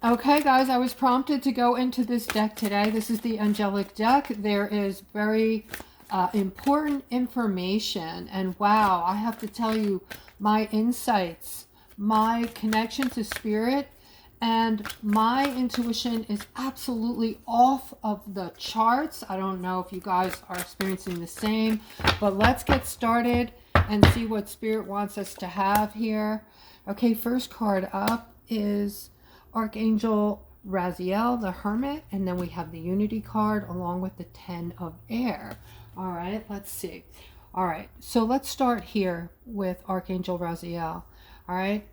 Okay, guys, I was prompted to go into this deck today. This is the angelic deck. There is very important information. And wow, I have to tell you, my insights, my connection to spirit, and my intuition is absolutely off of the charts. I don't know if you guys are experiencing the same, but let's get started and see what spirit wants us to have here. Okay, first card up is Archangel Raziel, the Hermit, and then we have the Unity card along with the Ten of Air. All right, let's see. All right, so let's start here with Archangel Raziel. All right,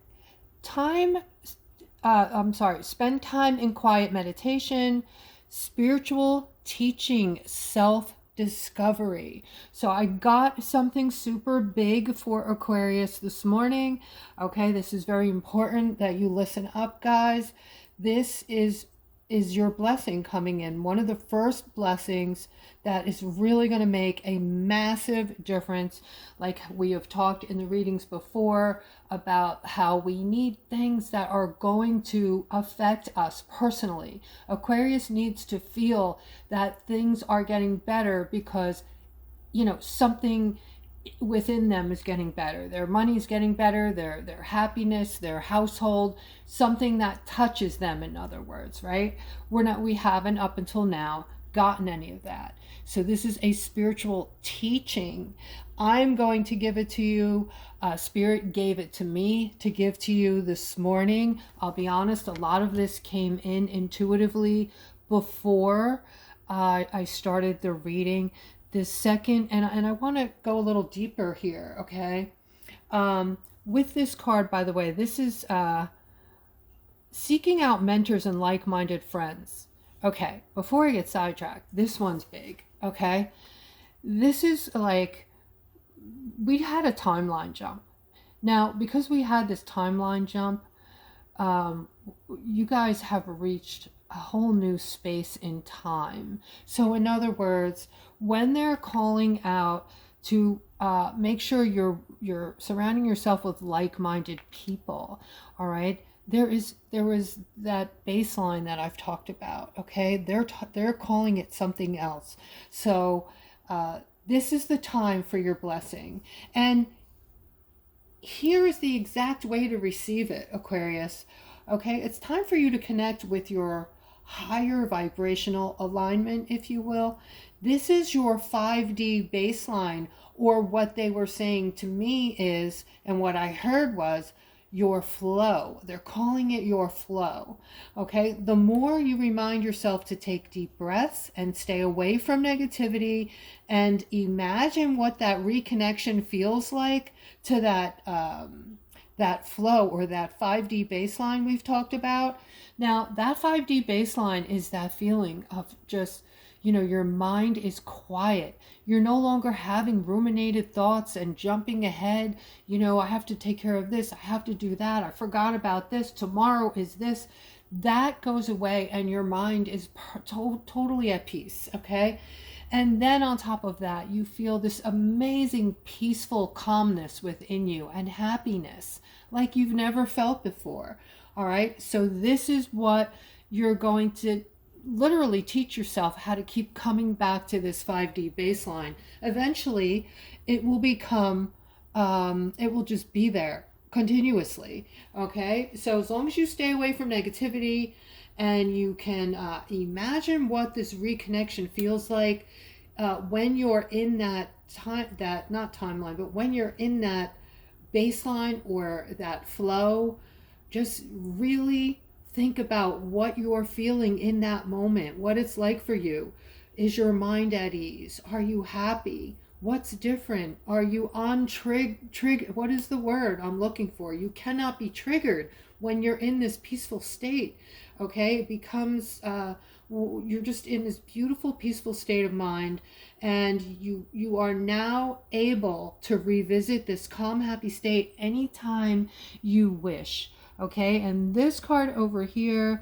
spend time in quiet meditation, spiritual teaching, self-discovery. So I got something super big for Aquarius this morning. Okay, this is very important that you listen up, guys. This is your blessing coming in. One of the first blessings that is really going to make a massive difference. Like we have talked in the readings before about how we need things that are going to affect us personally. Aquarius needs to feel that things are getting better because, you know, something within them is getting better. Their money's getting better, their happiness, their household, something that touches them, in other words, right? We haven't up until now gotten any of that. So this is a spiritual teaching. I'm going to give it to you. Spirit gave it to me to give to you this morning. I'll be honest, a lot of this came in intuitively before I started the reading. This second, and I want to go a little deeper here, okay? With this card, by the way, this is seeking out mentors and like-minded friends. Okay, before I get sidetracked, this one's big, okay? This is like, we had a timeline jump. Now, because we had this timeline jump, you guys have reached a whole new space in time. So in other words, when they're calling out to make sure you're surrounding yourself with like-minded people, all right, there was that baseline that I've talked about, okay? They're calling it something else. So this is the time for your blessing. And here is the exact way to receive it, Aquarius. Okay, it's time for you to connect with your higher vibrational alignment, if you will. This is your 5D baseline, or what they were saying to me is, and what I heard was, your flow. They're calling it your flow. Okay, the more you remind yourself to take deep breaths and stay away from negativity and imagine what that reconnection feels like to that flow, or that 5D baseline we've talked about. Now, that 5D baseline is that feeling of just, you know, your mind is quiet. You're no longer having ruminated thoughts and jumping ahead. You know, I have to take care of this. I have to do that. I forgot about this. Tomorrow is this. That goes away and your mind is totally at peace, okay? And then on top of that, you feel this amazing peaceful calmness within you and happiness like you've never felt before. All right, so this is what you're going to literally teach yourself, how to keep coming back to this 5D baseline. Eventually, it will become, it will just be there continuously. Okay, so as long as you stay away from negativity and you can imagine what this reconnection feels like when you're in that time, that not timeline, but when you're in that baseline or that flow, just really think about what you're feeling in that moment, what it's like for you. Is your mind at ease? Are you happy? What's different? Are you on trigger? What is the word I'm looking for? You cannot be triggered when you're in this peaceful state. Okay, it becomes you're just in this beautiful peaceful state of mind, and you are now able to revisit this calm happy state anytime you wish. Okay, and this card over here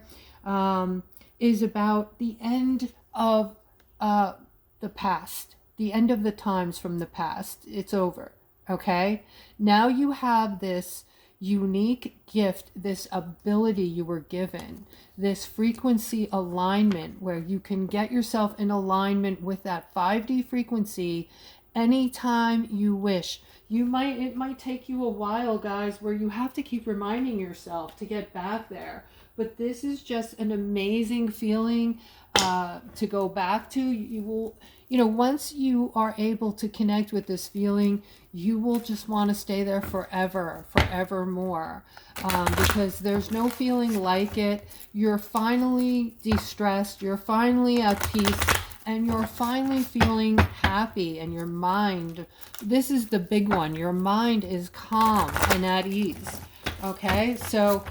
is about the end of the past, the end of the times from the past. It's over. Okay, now you have this, unique gift, this ability you were given, this frequency alignment where you can get yourself in alignment with that 5D frequency anytime you wish. It might take you a while, guys, where you have to keep reminding yourself to get back there. But this is just an amazing feeling to go back to. You will, once you are able to connect with this feeling, you will just want to stay there forevermore, because there's no feeling like it. You're finally de-stressed, you're finally at peace, and you're finally feeling happy, and your mind, this is the big one, your mind is calm and at ease. Okay, so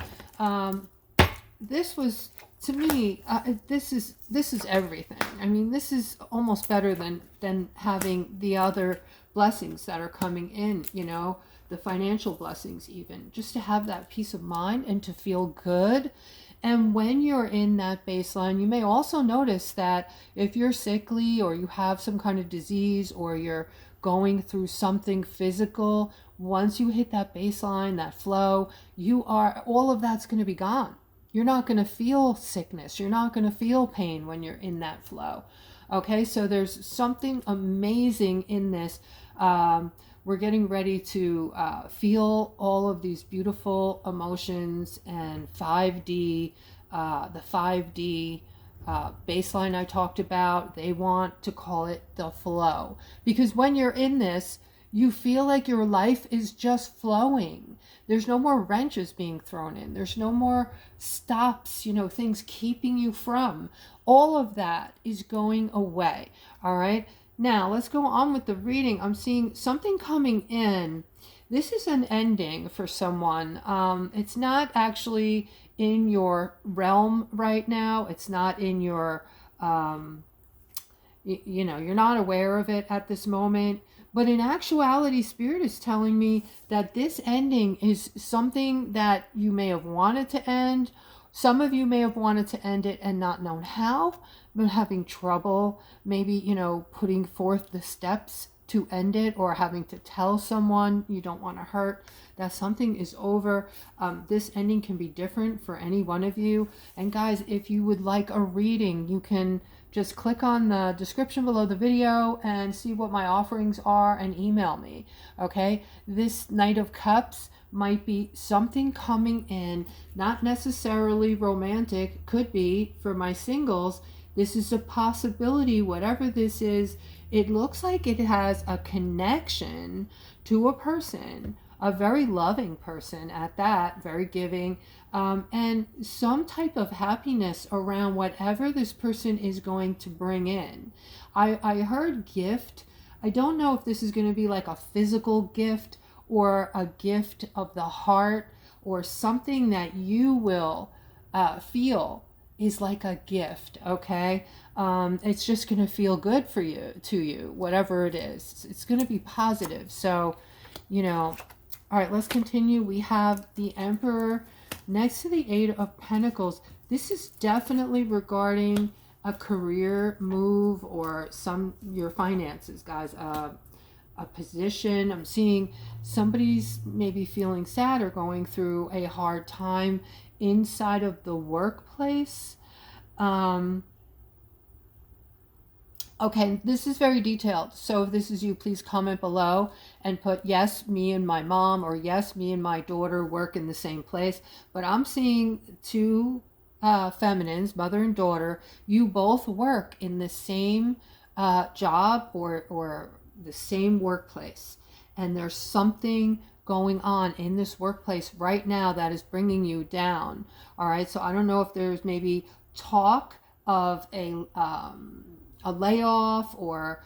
this was, to me, this is everything. I mean, this is almost better than having the other blessings that are coming in, the financial blessings even. Just to have that peace of mind and to feel good. And when you're in that baseline, you may also notice that if you're sickly or you have some kind of disease or you're going through something physical, once you hit that baseline, that flow, all of that's going to be gone. You're not going to feel sickness. You're not going to feel pain when you're in that flow. Okay, so there's something amazing in this. We're getting ready to feel all of these beautiful emotions and 5D, the 5D baseline I talked about. They want to call it the flow, because when you're in this, you feel like your life is just flowing. There's no more wrenches being thrown in. There's no more stops, things keeping you from. All of that is going away. All right. Now let's go on with the reading. I'm seeing something coming in. This is an ending for someone. It's not actually in your realm right now. It's not in your, you're not aware of it at this moment. But in actuality, Spirit is telling me that this ending is something that you may have wanted to end. Some of you may have wanted to end it and not known how, but having trouble, maybe, putting forth the steps to end it, or having to tell someone you don't want to hurt, that something is over. This ending can be different for any one of you. And guys, if you would like a reading, you can just click on the description below the video and see what my offerings are and email me. Okay, this Knight of Cups might be something coming in, not necessarily romantic, could be for my singles. This is a possibility. Whatever this is, it looks like it has a connection to a person, a very loving person at that, very giving, and some type of happiness around whatever this person is going to bring in. I heard gift. I don't know if this is going to be like a physical gift or a gift of the heart, or something that you will feel is like a gift. Okay, it's just going to feel good for you, whatever it is. It's going to be positive. So, all right, let's continue. We have the Emperor next to the Eight of Pentacles. This is definitely regarding a career move or your finances, guys. A position. I'm seeing somebody's maybe feeling sad or going through a hard time inside of the workplace. Okay, this is very detailed. So if this is you, please comment below and put, yes, me and my mom, or yes, me and my daughter work in the same place. But I'm seeing two feminines, mother and daughter. You both work in the same job or the same workplace. And there's something going on in this workplace right now that is bringing you down. All right, so I don't know if there's maybe talk of a layoff, or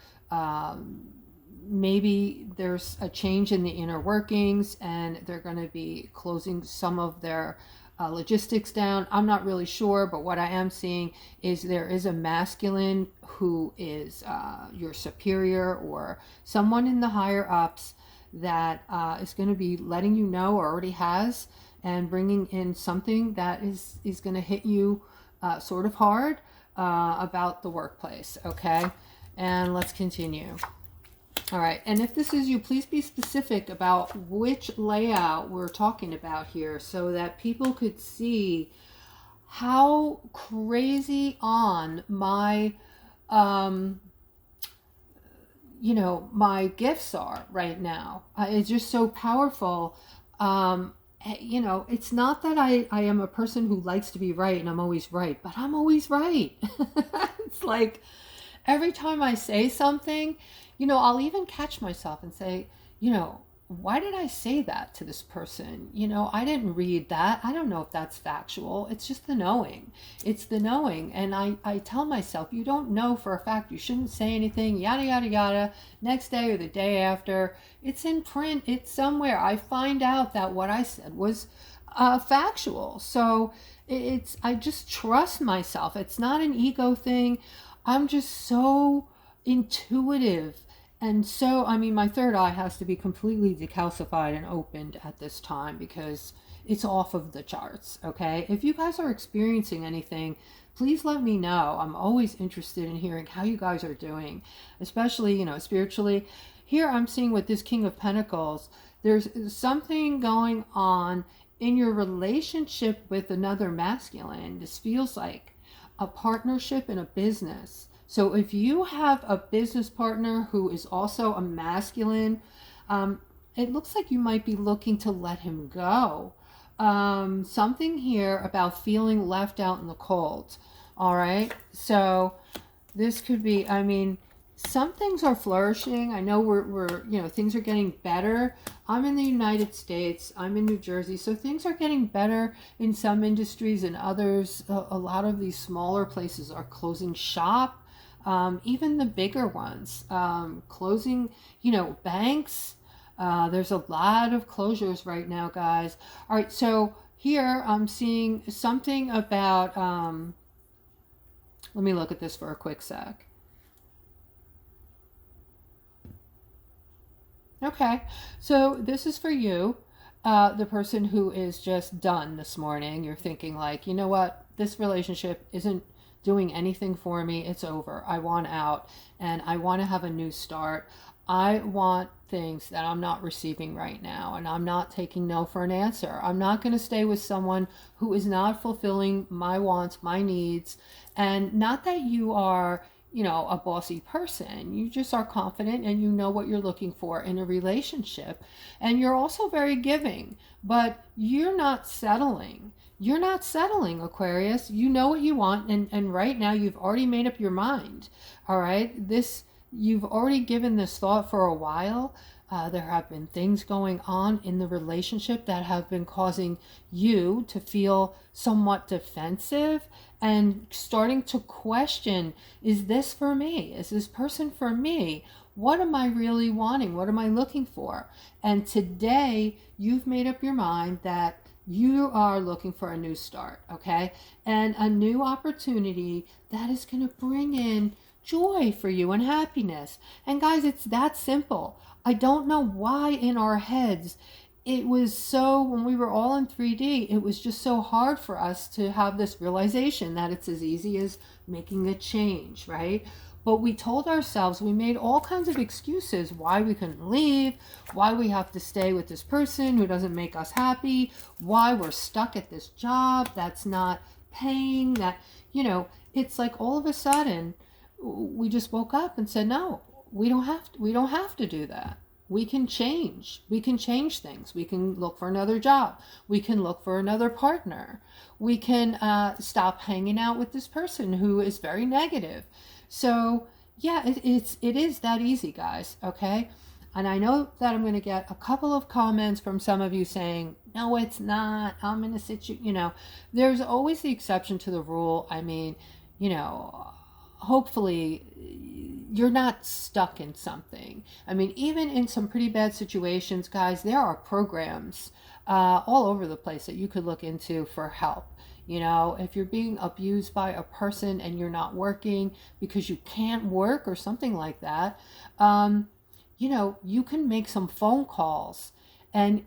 maybe there's a change in the inner workings and they're going to be closing some of their logistics down. I'm not really sure, but what I am seeing is there is a masculine who is your superior or someone in the higher ups that is going to be letting you know, or already has, and bringing in something that is going to hit you sort of hard about the workplace. Okay, and let's continue. All right, and if this is you, please be specific about which layout we're talking about here so that people could see how crazy on my, um, my gifts are right now. It's just so powerful. It's not that I am a person who likes to be right and I'm always right, but I'm always right. It's like every time I say something, I'll even catch myself and say, why did I say that to this person? I didn't read that. I don't know if that's factual. It's just the knowing. It's the knowing. And I tell myself, you don't know for a fact. You shouldn't say anything, yada, yada, yada. Next day or the day after, it's in print. It's somewhere. I find out that what I said was factual. So I just trust myself. It's not an ego thing. I'm just so intuitive. And so, I mean, my third eye has to be completely decalcified and opened at this time because it's off of the charts, okay? If you guys are experiencing anything, please let me know. I'm always interested in hearing how you guys are doing, especially, spiritually. Here I'm seeing with this King of Pentacles, there's something going on in your relationship with another masculine. This feels like a partnership in a business. So if you have a business partner who is also a masculine, it looks like you might be looking to let him go. Something here about feeling left out in the cold. All right. So this could be, I mean, some things are flourishing. I know we're things are getting better. I'm in the United States. I'm in New Jersey. So things are getting better in some industries and others. A lot of these smaller places are closing shop. Even the bigger ones, closing, banks. There's a lot of closures right now, guys. All right, so here I'm seeing something about, let me look at this for a quick sec. Okay, so this is for you, the person who is just done this morning. You're thinking like, you know what, this relationship isn't doing anything for me. It's over. I want out and I want to have a new start. I want things that I'm not receiving right now, and I'm not taking no for an answer. I'm not going to stay with someone who is not fulfilling my wants, my needs. And not that you are, a bossy person. You just are confident and you know what you're looking for in a relationship. And you're also very giving, but you're not settling. You're not settling, Aquarius. You know what you want, and right now you've already made up your mind. All right? You've already given this thought for a while. There have been things going on in the relationship that have been causing you to feel somewhat defensive and starting to question, is this for me? Is this person for me? What am I really wanting? What am I looking for? And today you've made up your mind that you are looking for a new start, okay? And a new opportunity that is going to bring in joy for you and happiness. And guys, it's that simple. I don't know why in our heads it was so, when we were all in 3D, it was just so hard for us to have this realization that it's as easy as making a change, right? But we told ourselves, we made all kinds of excuses why we couldn't leave, why we have to stay with this person who doesn't make us happy, why we're stuck at this job that's not paying, that, it's like all of a sudden we just woke up and said, no, we don't have to do that. We can change things. We can look for another job. We can look for another partner. We can stop hanging out with this person who is very negative. So yeah, it is that easy, guys. Okay. And I know that I'm going to get a couple of comments from some of you saying, no, it's not. I'm in a situation, there's always the exception to the rule. I mean, hopefully you're not stuck in something. I mean, even in some pretty bad situations, guys, there are programs all over the place that you could look into for help. If you're being abused by a person and you're not working because you can't work or something like that, you can make some phone calls. And,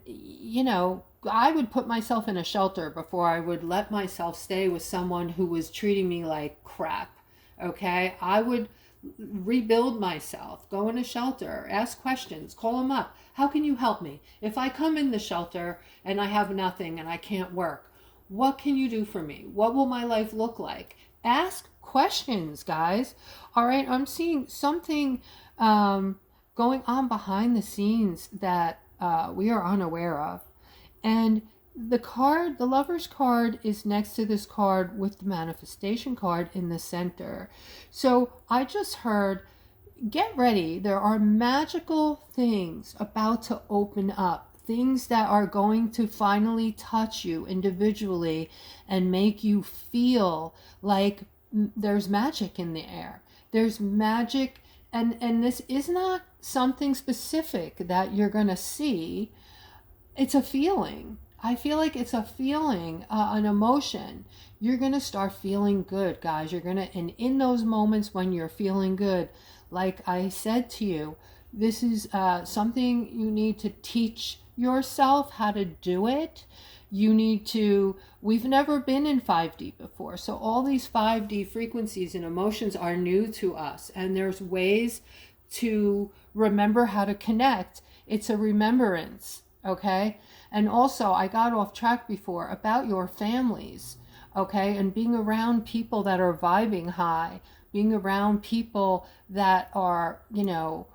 I would put myself in a shelter before I would let myself stay with someone who was treating me like crap. Okay, I would rebuild myself, go in a shelter, ask questions, call them up. How can you help me? If I come in the shelter and I have nothing and I can't work, what can you do for me? What will my life look like? Ask questions, guys. All right, I'm seeing something going on behind the scenes that we are unaware of. And the card, the Lover's card, is next to this card with the manifestation card in the center. So I just heard, get ready. There are magical things about to open up. Things that are going to finally touch you individually and make you feel like there's magic in the air. There's magic, and this is not something specific that you're going to see. It's a feeling. I feel like it's a feeling, an emotion. You're going to start feeling good, guys. You're going to, and in those moments when you're feeling good, like I said to you, this is something you need to teach yourself how to do it. You need to, we've never been in 5D before. So all these 5D frequencies and emotions are new to us. And there's ways to remember how to connect. It's a remembrance. Okay. And also, I got off track before about your families. Okay. And being around people that are vibing high, being around people that are, you know,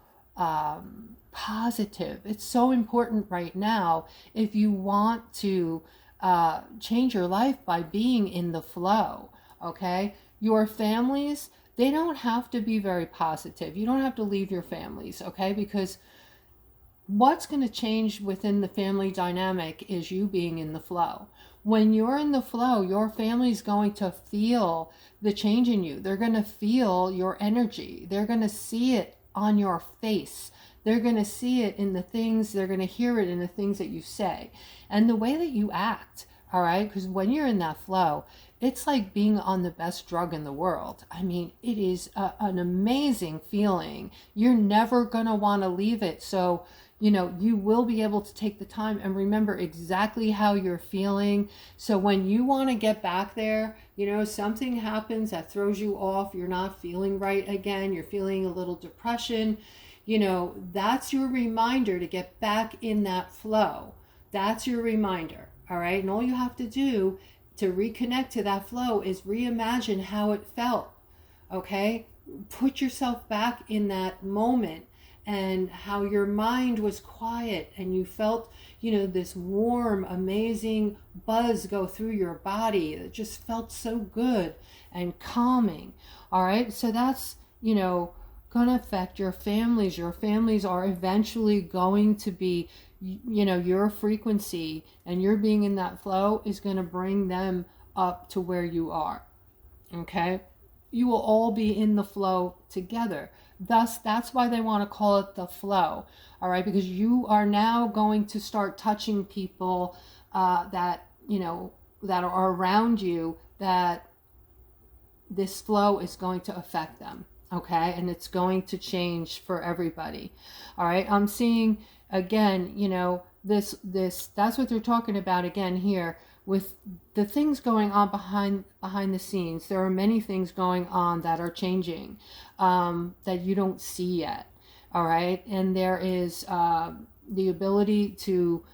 positive. It's so important right now if you want to change your life by being in the flow. Okay. Your families, they don't have to be very positive. You don't have to leave your families. Okay. Because what's going to change within the family dynamic is you being in the flow. When you're in the flow, your family's going to feel the change in you. They're going to feel your energy. They're going to see it on your face. They're going to see it in the things, they're going to hear it in the things that you say and the way that you act. All right. Because when you're in that flow, it's like being on the best drug in the world. I mean, it is an amazing feeling. You're never going to want to leave it. So, you know, you will be able to take the time and remember exactly how you're feeling. So when you want to get back there, you know, something happens that throws you off, you're not feeling right again, you're feeling a little depression, you know, that's your reminder to get back in that flow. That's your reminder. All right. And all you have to do to reconnect to that flow is reimagine how it felt. Okay. Put yourself back in that moment and how your mind was quiet and you felt, you know, this warm, amazing buzz go through your body. It just felt so good and calming. All right. So that's, you know, going to affect your families. Your families are eventually going to be, you know, your frequency, and your being in that flow is going to bring them up to where you are. Okay. You will all be in the flow together. Thus, that's why they want to call it the flow. All right. Because you are now going to start touching people that, you know, that are around you, that this flow is going to affect them. Okay. And it's going to change for everybody. All right. I'm seeing again, you know, this, that's what they're talking about again here with the things going on behind the scenes. There are many things going on that are changing that you don't see yet. All right. And there is the ability to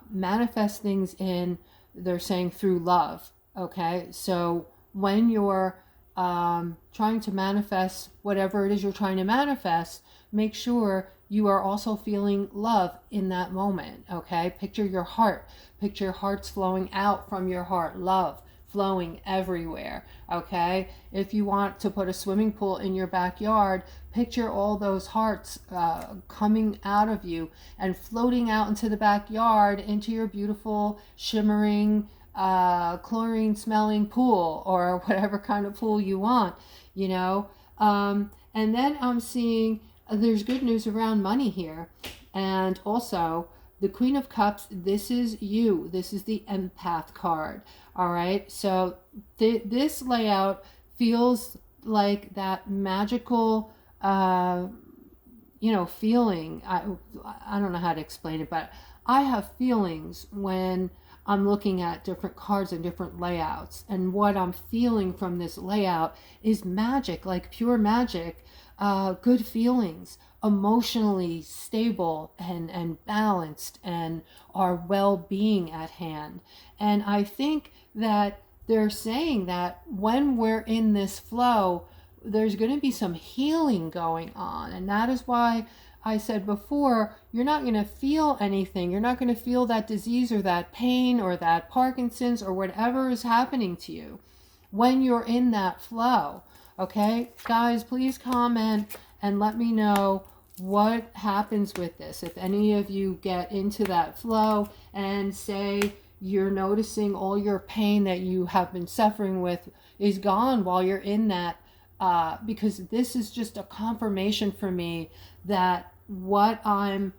manifest things in, they're saying, through love. Okay. So when you're trying to manifest whatever it is you're trying to manifest, make sure you are also feeling love in that moment. Okay. Picture your heart. Picture hearts flowing out from your heart. Love flowing everywhere. Okay. If you want to put a swimming pool in your backyard, picture all those hearts coming out of you and floating out into the backyard, into your beautiful shimmering chlorine smelling pool, or whatever kind of pool you want, you know. And then I'm seeing there's good news around money here. And also the Queen of Cups, this is you. This is the empath card. All right. So this layout feels like that magical, you know, feeling. I don't know how to explain it, but I have feelings when I'm looking at different cards and different layouts. And what I'm feeling from this layout is magic, like pure magic, good feelings, emotionally stable and balanced, and our well-being at hand. And I think that they're saying that when we're in this flow, there's going to be some healing going on. And that is why I said before, you're not going to feel anything. You're not going to feel that disease or that pain or that Parkinson's or whatever is happening to you when you're in that flow. Okay, guys, please comment and let me know what happens with this. If any of you get into that flow and say you're noticing all your pain that you have been suffering with is gone while you're in that, because this is just a confirmation for me that what I'm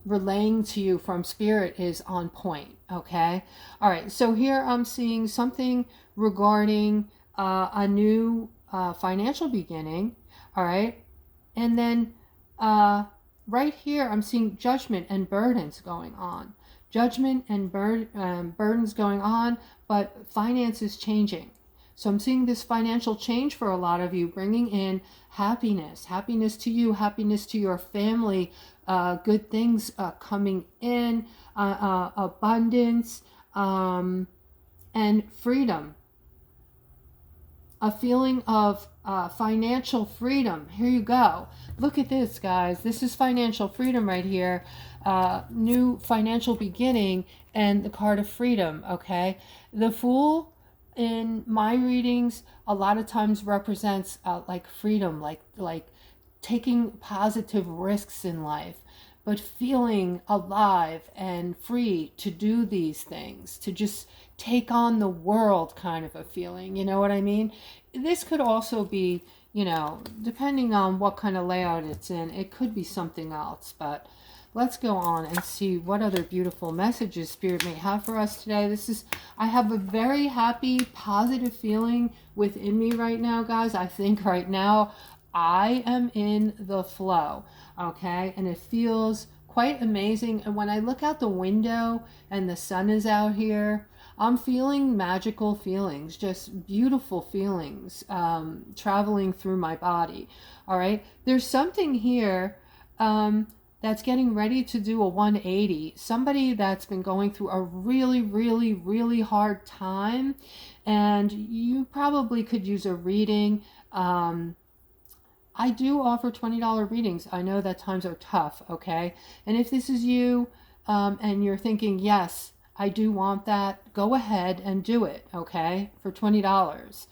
relaying to you from spirit is on point. Okay, all right, so here I'm seeing something regarding a new financial beginning. All right, and then right here I'm seeing judgment and burdens going on. Judgment and burdens going on, but finances changing. So I'm seeing this financial change for a lot of you, bringing in happiness, happiness to you, happiness to your family, good things coming in, abundance, and freedom. A feeling of financial freedom. Here you go. Look at this, guys. This is financial freedom right here. New financial beginning and the card of freedom, okay? The Fool in my readings a lot of times represents like freedom, like taking positive risks in life, but feeling alive and free to do these things, to just take on the world kind of a feeling. You know what I mean? This could also be, you know, depending on what kind of layout it's in, it could be something else. But let's go on and see what other beautiful messages Spirit may have for us today. I have a very happy, positive feeling within me right now, guys. I think right now I am in the flow, okay? And it feels quite amazing. And when I look out the window and the sun is out here, I'm feeling magical feelings, just beautiful feelings traveling through my body, all right? There's something here that's getting ready to do a 180. Somebody that's been going through a really, really, really hard time, and you probably could use a reading. I do offer $20 readings. I know that times are tough, okay? And if this is you and you're thinking, yes, I do want that, go ahead and do it, okay, for $20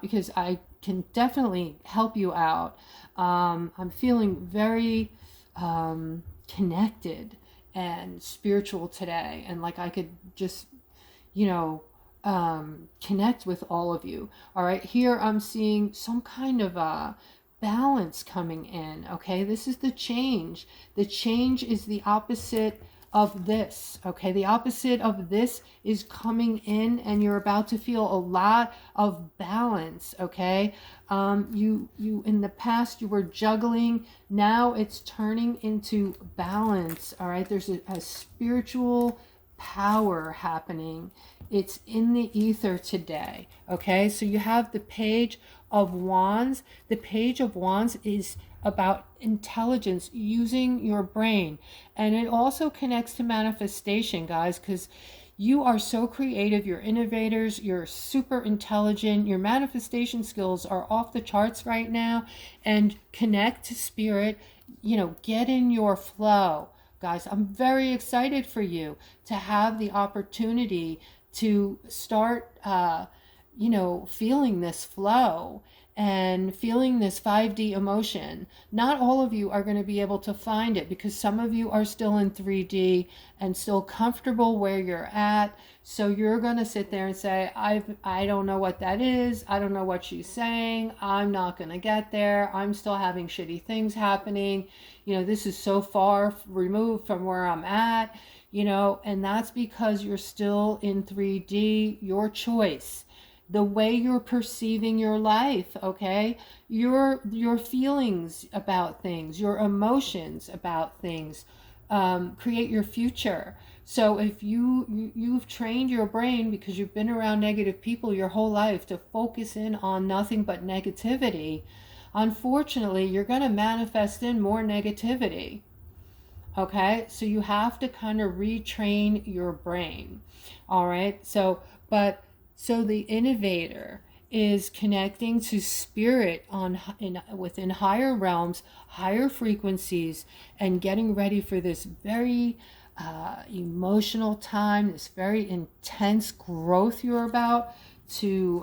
because I can definitely help you out. I'm feeling very connected and spiritual today, and like I could just, you know, connect with all of you. All right, here I'm seeing some kind of a balance coming in. Okay, this is the change. The change is the opposite of this. Okay, the opposite of this is coming in, and you're about to feel a lot of balance. Okay, you in the past you were juggling, now it's turning into balance. All right, there's a spiritual power happening. It's in the ether today. Okay, so you have the Page of Wands. The Page of Wands is about intelligence, using your brain, and it also connects to manifestation, guys, because you are so creative, you're innovators, you're super intelligent, your manifestation skills are off the charts right now. And connect to spirit, you know, get in your flow, guys. I'm very excited for you to have the opportunity to start you know, feeling this flow and feeling this 5D emotion. Not all of you are going to be able to find it because some of you are still in 3D and still comfortable where you're at. So you're going to sit there and say, I don't know what that is. I don't know what she's saying. I'm not going to get there. I'm still having shitty things happening. You know, this is so far removed from where I'm at, you know, and that's because you're still in 3D, your choice. The way you're perceiving your life, okay? Your feelings about things, your emotions about things, create your future. So if you've trained your brain, because you've been around negative people your whole life, to focus in on nothing but negativity, unfortunately, you're going to manifest in more negativity. Okay, so you have to kind of retrain your brain. All right, so the innovator is connecting to spirit within higher realms, higher frequencies, and getting ready for this very emotional time, this very intense growth you're about to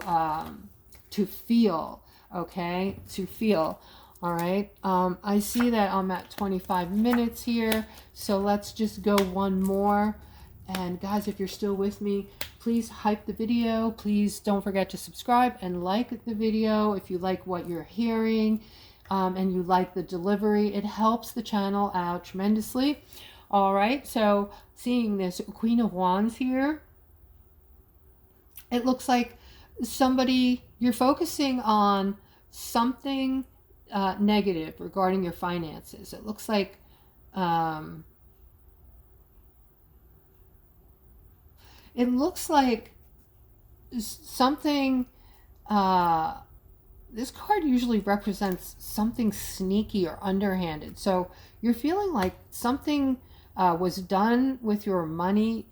feel. Okay, to feel. All right, I see that I'm at 25 minutes here, so let's just go one more. And guys, if you're still with me, please hype the video. Please don't forget to subscribe and like the video if you like what you're hearing, and you like the delivery. It helps the channel out tremendously. All right, so seeing this Queen of Wands here, it looks like somebody, you're focusing on something negative regarding your finances. It looks like something, this card usually represents something sneaky or underhanded. So you're feeling like something was done with your money,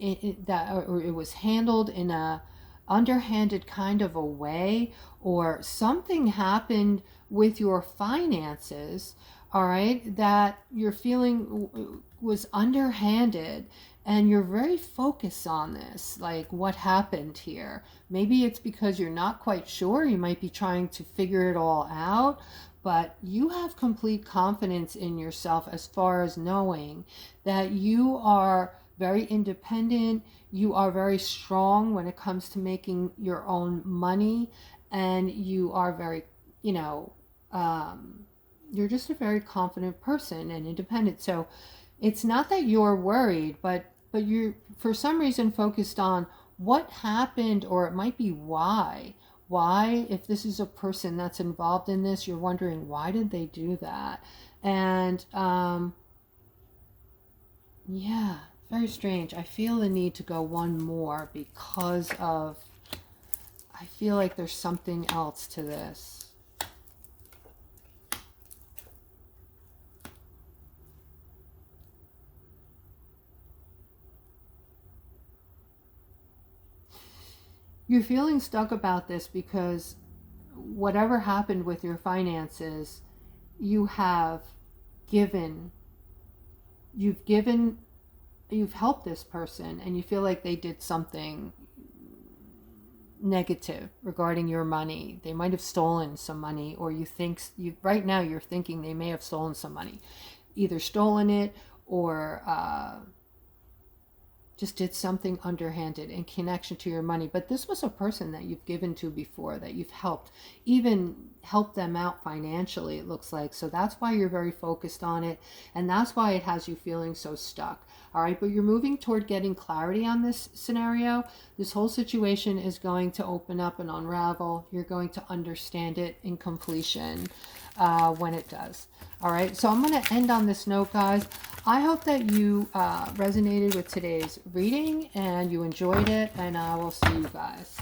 or it was handled in a underhanded kind of a way, or something happened with your finances, all right, that you're feeling was underhanded, and you're very focused on this, like what happened here. Maybe it's because you're not quite sure. You might be trying to figure it all out, but you have complete confidence in yourself as far as knowing that you are very independent. You are very strong when it comes to making your own money, and you are very, you're just a very confident person and independent. So it's not that you're worried, but you're for some reason focused on what happened, or it might be why. If this is a person that's involved in this, you're wondering, why did they do that? And yeah, very strange. I feel the need to go one more because of, I feel like there's something else to this. You're feeling stuck about this because whatever happened with your finances, you've helped this person, and you feel like they did something negative regarding your money. They might have stolen some money, or right now you're thinking they may have stolen some money, either stolen it or just did something underhanded in connection to your money. But this was a person that you've given to before, that you've helped, even helped them out financially, it looks like. So that's why you're very focused on it, and that's why it has you feeling so stuck. All right, but you're moving toward getting clarity on this scenario. This whole situation is going to open up and unravel. You're going to understand it in completion when it does. All right, so I'm going to end on this note, guys. I hope that you resonated with today's reading and you enjoyed it, and I will see you guys.